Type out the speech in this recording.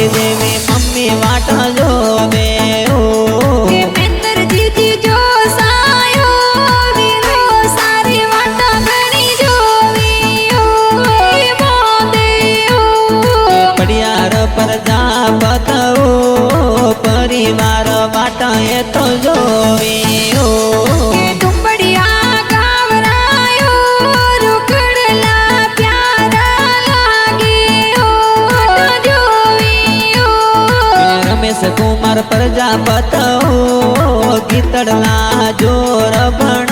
દેવી mummy વાટ જોવે પ્રજાપત પરિવાર વાટ એ તો જોવી રમેશ કુમાર પ્રજાપત ગીતડલા જોર ભણ